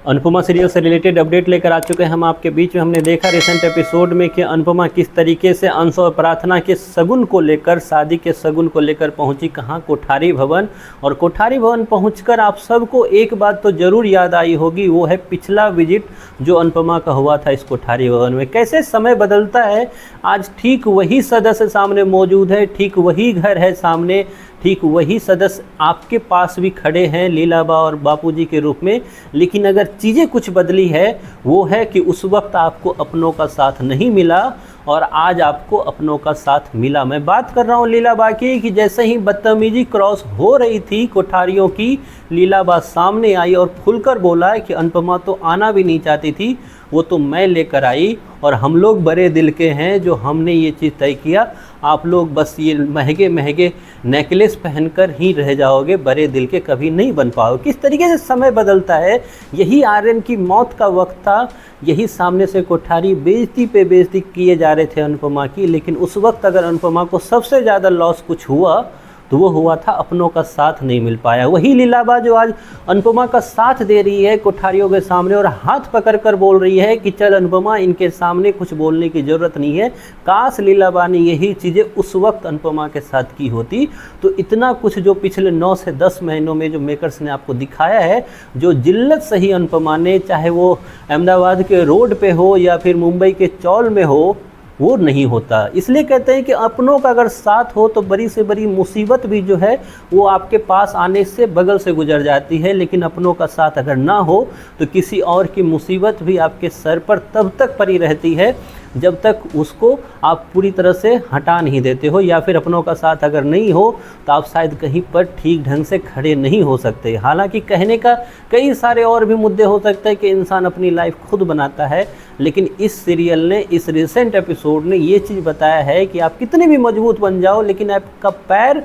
Anupama serial से related update लेकर आ चुके हैं हम आपके बीच में। हमने देखा रिसेंट एपिसोड में कि अनुपमा किस तरीके से अंश और प्रार्थना के शगुन को लेकर, शादी के शगुन को लेकर पहुंची कहाँ, कोठारी भवन। और कोठारी भवन पहुंचकर आप सबको एक बात तो ज़रूर याद आई होगी, वो है पिछला विजिट जो अनुपमा का हुआ था इस कोठारी भवन में। कैसे समय बदलता है, आज ठीक वही सदस्य सामने मौजूद है, ठीक वही घर है सामने, ठीक वही सदस्य आपके पास भी खड़े हैं लीलाबा और बापूजी के रूप में। लेकिन अगर चीज़ें कुछ बदली है वो है कि उस वक्त आपको अपनों का साथ नहीं मिला और आज आपको अपनों का साथ मिला। मैं बात कर रहा हूँ लीलाबा की कि जैसे ही बदतमीजी क्रॉस हो रही थी कोठारियों की, लीलाबा सामने आई और खुलकर बोला कि अनुपमा तो आना भी नहीं चाहती थी, वो तो मैं लेकर आई और हम लोग बड़े दिल के हैं जो हमने ये चीज़ तय किया। आप लोग बस ये महंगे महंगे नेकलेस पहनकर ही रह जाओगे, बड़े दिल के कभी नहीं बन पाओगे। किस तरीके से समय बदलता है। यही आर्यन की मौत का वक्त था, यही सामने से कोठारी बेइज्जती पे बेइज्जती किए जा रहे थे अनुपमा की। लेकिन उस वक्त अगर अनुपमा को सबसे ज़्यादा लॉस कुछ हुआ तो वो हुआ था अपनों का साथ नहीं मिल पाया। वही लीलाबा जो आज अनुपमा का साथ दे रही है कोठारियों के सामने और हाथ पकड़कर बोल रही है कि चल अनुपमा, इनके सामने कुछ बोलने की ज़रूरत नहीं है। काश लीलाबा ने यही चीज़ें उस वक्त अनुपमा के साथ की होती तो इतना कुछ जो पिछले 9 से 10 महीनों में जो मेकर्स ने आपको दिखाया है, जो जिल्लत सही अनुपमा ने, चाहे वो अहमदाबाद के रोड पे हो या फिर मुंबई के चौल में हो, वो नहीं होता। इसलिए कहते हैं कि अपनों का अगर साथ हो तो बड़ी से बड़ी मुसीबत भी जो है वो आपके पास आने से बगल से गुजर जाती है। लेकिन अपनों का साथ अगर ना हो तो किसी और की मुसीबत भी आपके सर पर तब तक पड़ी रहती है जब तक उसको आप पूरी तरह से हटा नहीं देते हो, या फिर अपनों का साथ अगर नहीं हो तो आप शायद कहीं पर ठीक ढंग से खड़े नहीं हो सकते। हालांकि कहने का कई सारे और भी मुद्दे हो सकते हैं कि इंसान अपनी लाइफ खुद बनाता है, लेकिन इस सीरियल ने, इस रिसेंट एपिसोड ने ये चीज़ बताया है कि आप कितने भी मजबूत बन जाओ लेकिन आपका पैर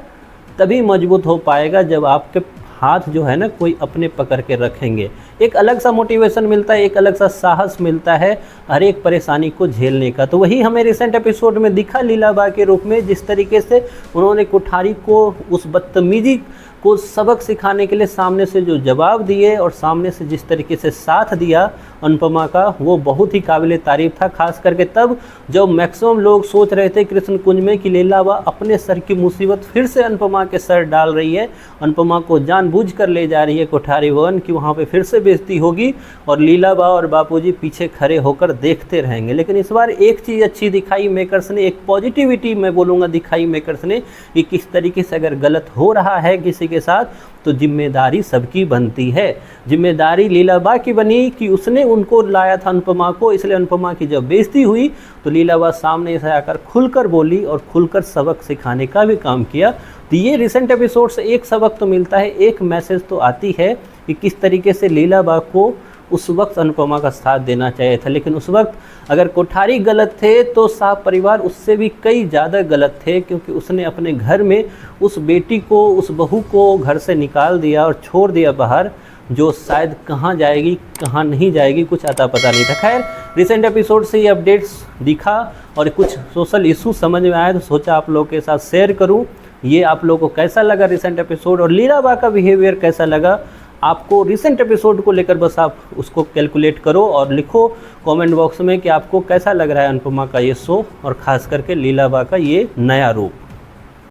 तभी मजबूत हो पाएगा जब आपके हाथ जो है ना कोई अपने पकड़ के रखेंगे। एक अलग सा मोटिवेशन मिलता है, एक अलग सा साहस मिलता है हर एक परेशानी को झेलने का। तो वही हमें रिसेंट एपिसोड में दिखा लीलाबा के रूप में, जिस तरीके से उन्होंने कोठारी को उस बदतमीजी को सबक सिखाने के लिए सामने से जो जवाब दिए और सामने से जिस तरीके से साथ दिया अनुपमा का, वो बहुत ही काबिल तारीफ था। खास करके तब जब मैक्सिमम लोग सोच रहे थे कृष्ण कुंज में कि लीलाबा अपने सर की मुसीबत फिर से अनुपमा के सर डाल रही है, अनुपमा को जानबूझकर ले जा रही है कोठारी भवन कि वहाँ पे फिर से बेइज्जती होगी और लीलाबा और बापूजी पीछे खड़े होकर देखते रहेंगे। लेकिन इस बार एक चीज़ अच्छी दिखाई मेकर्स ने, एक पॉजिटिविटी मैं बोलूँगा दिखाई मेकर्स ने कि किस तरीके से अगर गलत हो रहा है किसी के साथ तो जिम्मेदारी सबकी बनती है। जिम्मेदारी लीलाबा की बनी कि उसने उनको लाया था अनुपमा को, इसलिए अनुपमा की जब बेइज्जती हुई तो लीलाबा सामने से आकर खुलकर बोली और खुलकर सबक सिखाने का भी काम किया। तो ये रिसेंट एपिसोड से एक सबक तो मिलता है, एक मैसेज तो आती है कि किस तरीके से लीलाबा को उस वक्त अनुपमा का साथ देना चाहिए था। लेकिन उस वक्त अगर कोठारी गलत थे तो साहब परिवार उससे भी कई ज़्यादा गलत थे, क्योंकि उसने अपने घर में उस बेटी को, उस बहू को घर से निकाल दिया और छोड़ दिया बाहर, जो शायद कहाँ जाएगी कहाँ नहीं जाएगी कुछ अता पता नहीं था। खैर रिसेंट एपिसोड से ये अपडेट्स दिखा और कुछ सोशल इशू समझ में आया तो सोचा आप लोगों के साथ शेयर करूँ। ये आप लोगों को कैसा लगा रिसेंट एपिसोड और लीलाबा का बिहेवियर कैसा लगा आपको रिसेंट एपिसोड को लेकर, बस आप उसको कैलकुलेट करो और लिखो कमेंट बॉक्स में कि आपको कैसा लग रहा है अनुपमा का ये शो और ख़ास करके लीलाबा का ये नया रूप।